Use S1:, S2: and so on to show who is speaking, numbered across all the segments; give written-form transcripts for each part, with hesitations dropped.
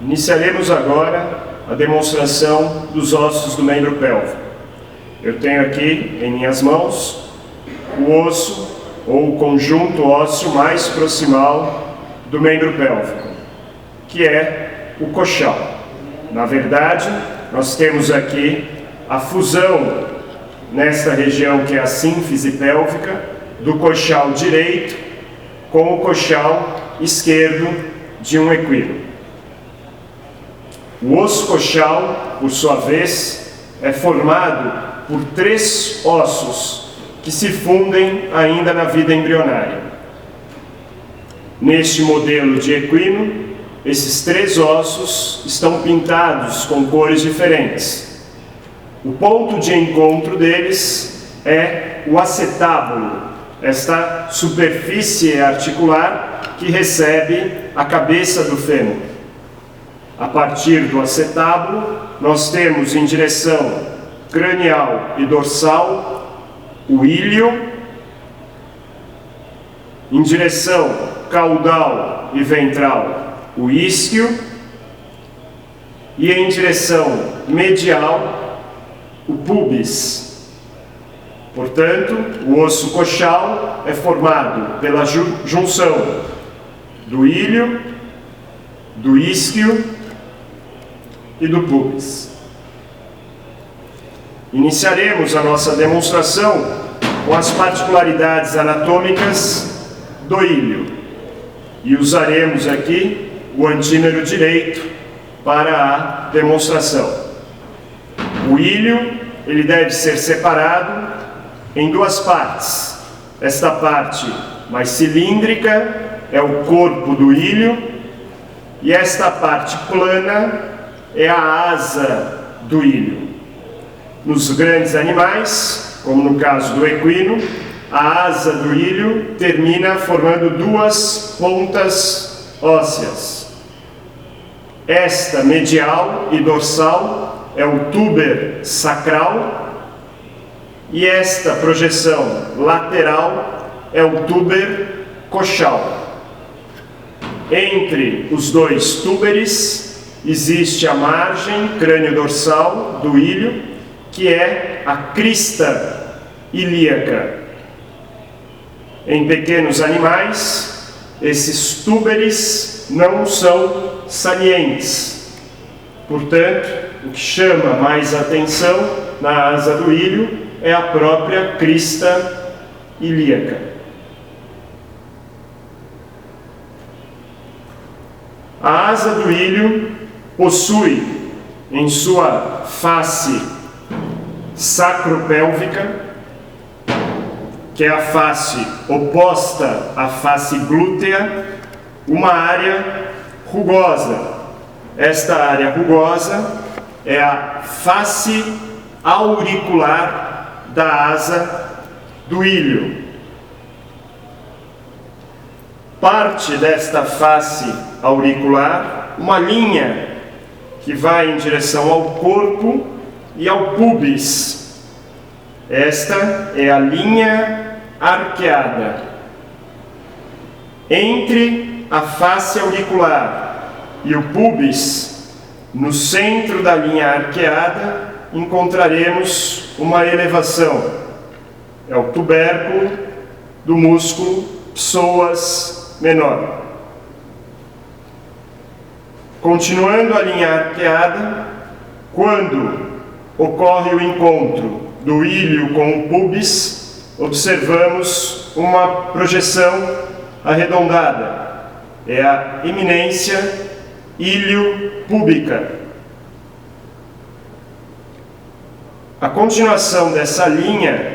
S1: Iniciaremos agora a demonstração dos ossos do membro pélvico. Eu tenho aqui em minhas mãos o osso ou o conjunto ósseo mais proximal do membro pélvico, que é o coxal. Na verdade, nós temos aqui a fusão nesta região que é a sínfise pélvica do coxal direito com o coxal esquerdo de um equino. O osso coxal, por sua vez, é formado por 3 ossos que se fundem ainda na vida embrionária. Neste modelo de equino, esses 3 ossos estão pintados com cores diferentes. O ponto de encontro deles é o acetábulo, esta superfície articular que recebe a cabeça do fêmur. A partir do acetábulo, nós temos em direção cranial e dorsal o íleo, em direção caudal e ventral o isquio e em direção medial o pubis. Portanto, o osso coxal é formado pela junção do íleo, do isquio e do pubis. Iniciaremos a nossa demonstração com as particularidades anatômicas do íleo e usaremos aqui o antímero direito para a demonstração. O íleo, ele deve ser separado em 2 partes. Esta parte mais cilíndrica é o corpo do íleo e esta parte plana é a asa do íleo. Nos grandes animais, como no caso do equino, a asa do íleo termina formando 2 pontas ósseas. Esta medial e dorsal é o túber sacral e esta projeção lateral é o túber coxal. Entre os 2 túberes existe a margem crânio-dorsal do íleo, que é a crista ilíaca. Em pequenos animais, esses túberes não são salientes. Portanto, o que chama mais atenção na asa do íleo é a própria crista ilíaca. A asa do íleo possui em sua face sacropélvica, que é a face oposta à face glútea, uma área rugosa. Esta área rugosa é a face auricular da asa do íleo. Parte desta face auricular, uma linha que vai em direção ao corpo e ao pubis. Esta é a linha arqueada. Entre a face auricular e o pubis, no centro da linha arqueada, encontraremos uma elevação. É o tubérculo do músculo psoas menor. Continuando a linha arqueada, quando ocorre o encontro do íleo com o pubis, observamos uma projeção arredondada. É a eminência ilio-púbica. A continuação dessa linha,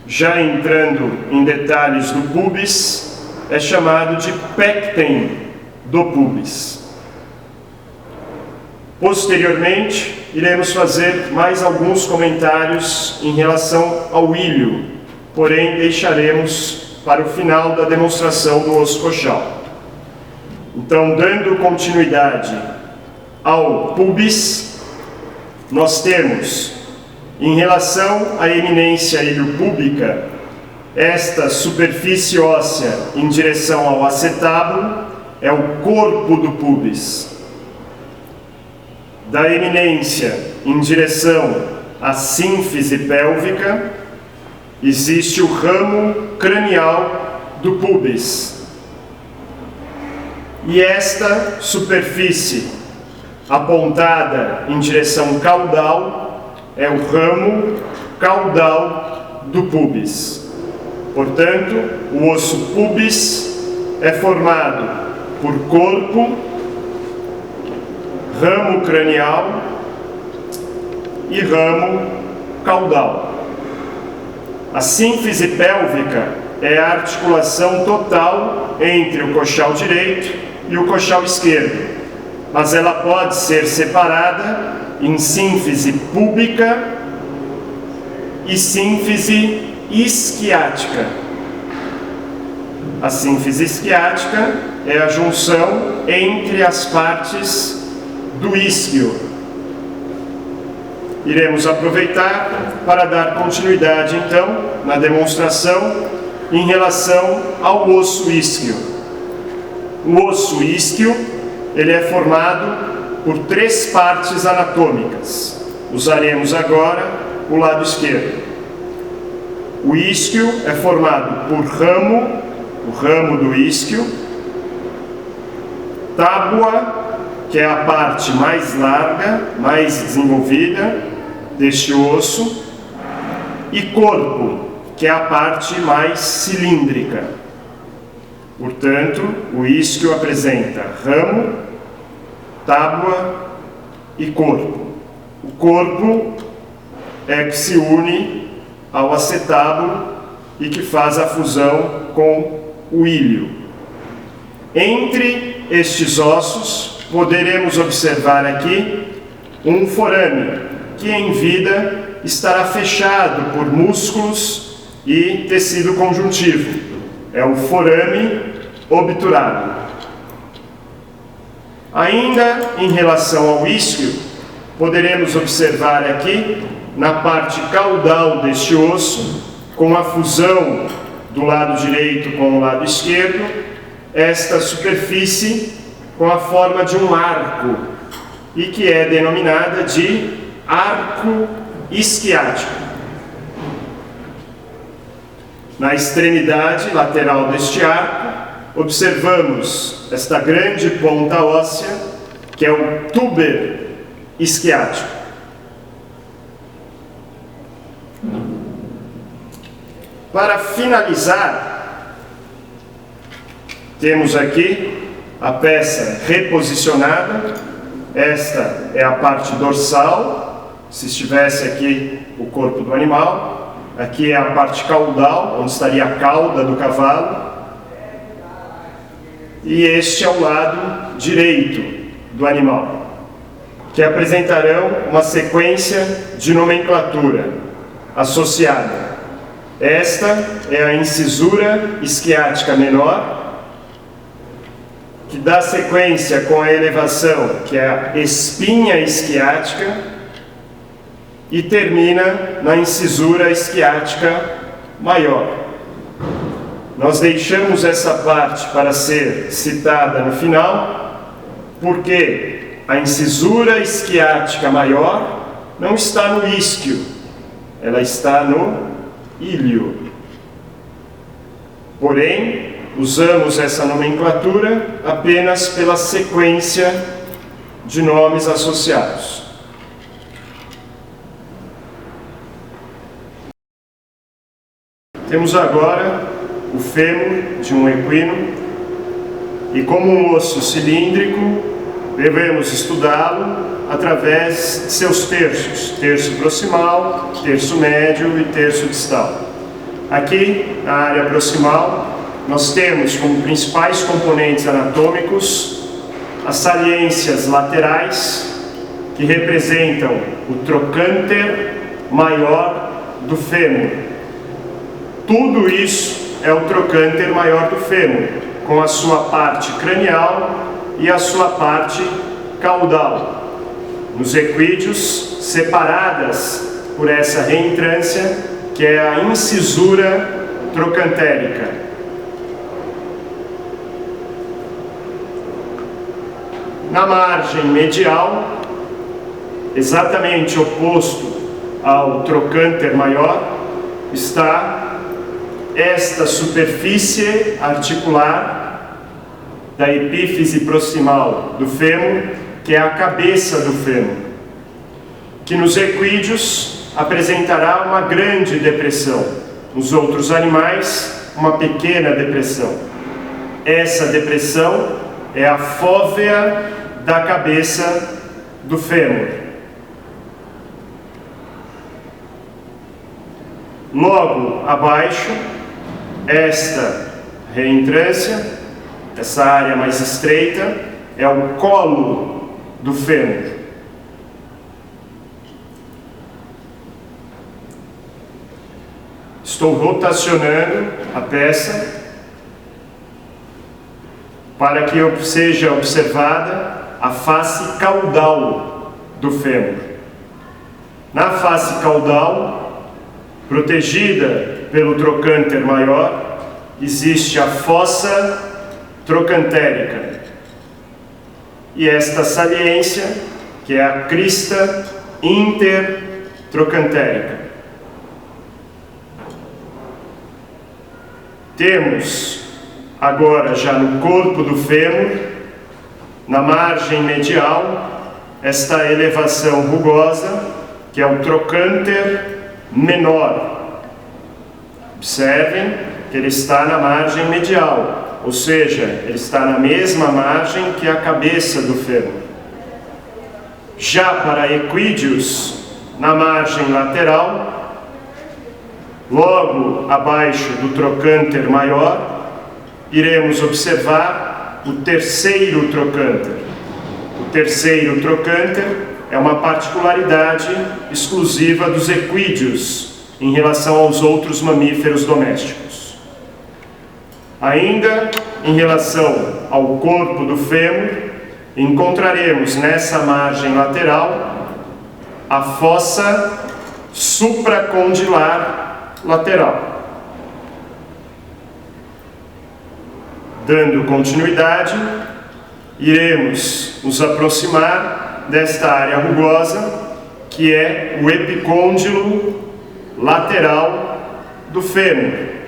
S1: já entrando em detalhes do pubis, é chamado de pecten do pubis. Posteriormente, iremos fazer mais alguns comentários em relação ao íleo, porém deixaremos para o final da demonstração do osso coxal. Então, dando continuidade ao pubis, nós temos, em relação à eminência ilio-púbica, esta superfície óssea em direção ao acetábulo é o corpo do pubis. da eminência em direção à sínfise pélvica, existe o ramo cranial do pubis. E esta superfície apontada em direção caudal é o ramo caudal do pubis. Portanto, o osso pubis é formado por corpo, ramo cranial e ramo caudal. A sínfise pélvica é a articulação total entre o coxal direito e o coxal esquerdo, mas ela pode ser separada em sínfise púbica e sínfise isquiática. A sínfise isquiática é a junção entre as partes do isquio. Iremos aproveitar para dar continuidade, então, na demonstração em relação ao osso isquio. O osso isquio, ele é formado por 3 partes anatômicas. Usaremos agora o lado esquerdo. O isquio é formado por o ramo do isquio, tábua, que é a parte mais larga, mais desenvolvida deste osso, e corpo, que é a parte mais cilíndrica. Portanto, o isquio apresenta ramo, tábua e corpo. O corpo é que se une ao acetábulo e que faz a fusão com o ilho. Entre estes ossos, poderemos observar aqui um forame, que em vida estará fechado por músculos e tecido conjuntivo. É o forame obturado. Ainda em relação ao isquio, poderemos observar aqui, na parte caudal deste osso, com a fusão do lado direito com o lado esquerdo, esta superfície com a forma de um arco, e que é denominada de arco isquiático. Na extremidade lateral deste arco, observamos esta grande ponta óssea, que é o túber isquiático. Para finalizar, temos aqui a peça reposicionada. Esta é a parte dorsal, se estivesse aqui o corpo do animal. Aqui é a parte caudal, onde estaria a cauda do cavalo. E este é o lado direito do animal, que apresentarão uma sequência de nomenclatura associada. Esta é a incisura isquiática menor, que dá sequência com a elevação, que é a espinha isquiática, e termina na incisura isquiática maior. Nós deixamos essa parte para ser citada no final, porque a incisura isquiática maior não está no isquio, ela está no ilho. Porém, usamos essa nomenclatura apenas pela sequência de nomes associados. Temos agora o fêmur de um equino, e como um osso cilíndrico, devemos estudá-lo através de seus terços: terço proximal, terço médio e terço distal. Aqui, na área proximal, nós temos como principais componentes anatômicos as saliências laterais, que representam o trocânter maior do fêmur. Tudo isso é o trocânter maior do fêmur, com a sua parte cranial e a sua parte caudal. Nos equídeos, separadas por essa reentrância, que é a incisura trocantérica. Na margem medial, exatamente oposto ao trocânter maior, está esta superfície articular da epífise proximal do fêmur, que é a cabeça do fêmur, que nos equídeos apresentará uma grande depressão, nos outros animais, uma pequena depressão. Essa depressão é a fóvea da cabeça do fêmur. Logo abaixo, esta reentrância, essa área mais estreita, é o colo do fêmur. Estou rotacionando a peça para que seja observada a face caudal do fêmur. Na face caudal, protegida pelo trocânter maior, existe a fossa trocantérica. E esta saliência, que é a crista intertrocantérica. Temos agora, já no corpo do fêmur, na margem medial, esta elevação rugosa, que é o trocânter menor. Observem que ele está na margem medial, ou seja, ele está na mesma margem que a cabeça do fêmur. Já para equídeos, na margem lateral, logo abaixo do trocânter maior, iremos observar o terceiro trocânter. O terceiro trocânter é uma particularidade exclusiva dos equídeos em relação aos outros mamíferos domésticos. Ainda em relação ao corpo do fêmur, encontraremos nessa margem lateral a fossa supracondilar lateral. Dando continuidade, iremos nos aproximar desta área rugosa, que é o epicôndilo lateral do fêmur.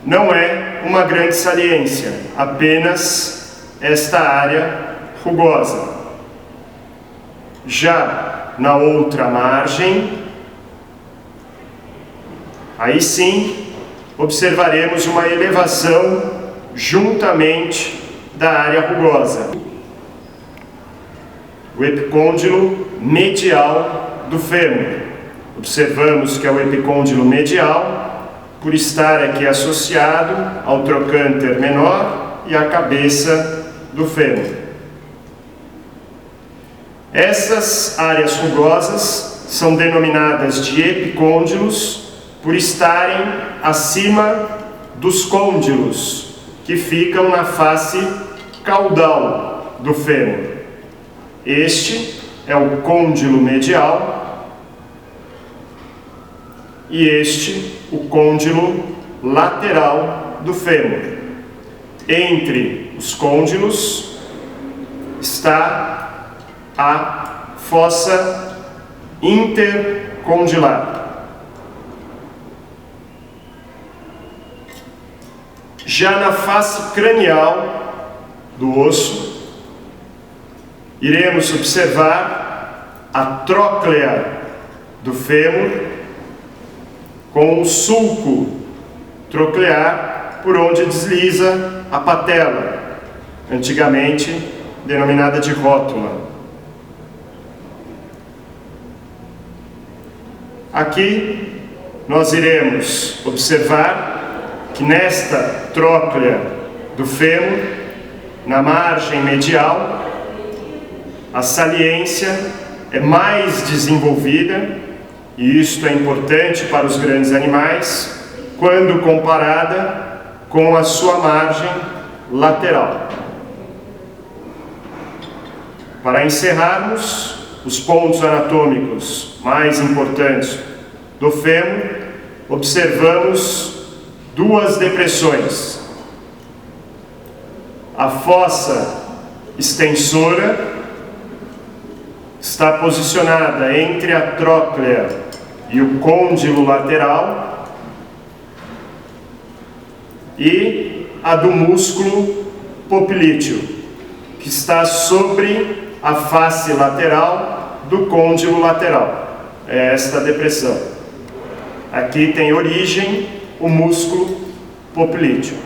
S1: Não é uma grande saliência, apenas esta área rugosa. Já na outra margem, aí sim, observaremos uma elevação juntamente da área rugosa. O epicôndilo medial do fêmur. Observamos que é o epicôndilo medial, por estar aqui associado ao trocânter menor e à cabeça do fêmur. Essas áreas rugosas são denominadas de epicôndilos por estarem acima dos côndilos, que ficam na face caudal do fêmur. Este é o côndilo medial e este o côndilo lateral do fêmur. Entre os côndilos está a fossa intercondilar. Já na face cranial do osso, iremos observar a tróclea do fêmur com o sulco troclear por onde desliza a patela, antigamente denominada de rótula. Aqui nós iremos observar que nesta tróclea do fêmur, na margem medial, a saliência é mais desenvolvida, e isto é importante para os grandes animais, quando comparada com a sua margem lateral. Para encerrarmos, os pontos anatômicos mais importantes do fêmur, observamos duas depressões. A fossa extensora, está posicionada entre a tróclea e o côndilo lateral, e a do músculo popliteo, que está sobre a face lateral do côndilo lateral. É esta depressão. Aqui tem origem o músculo popliteo.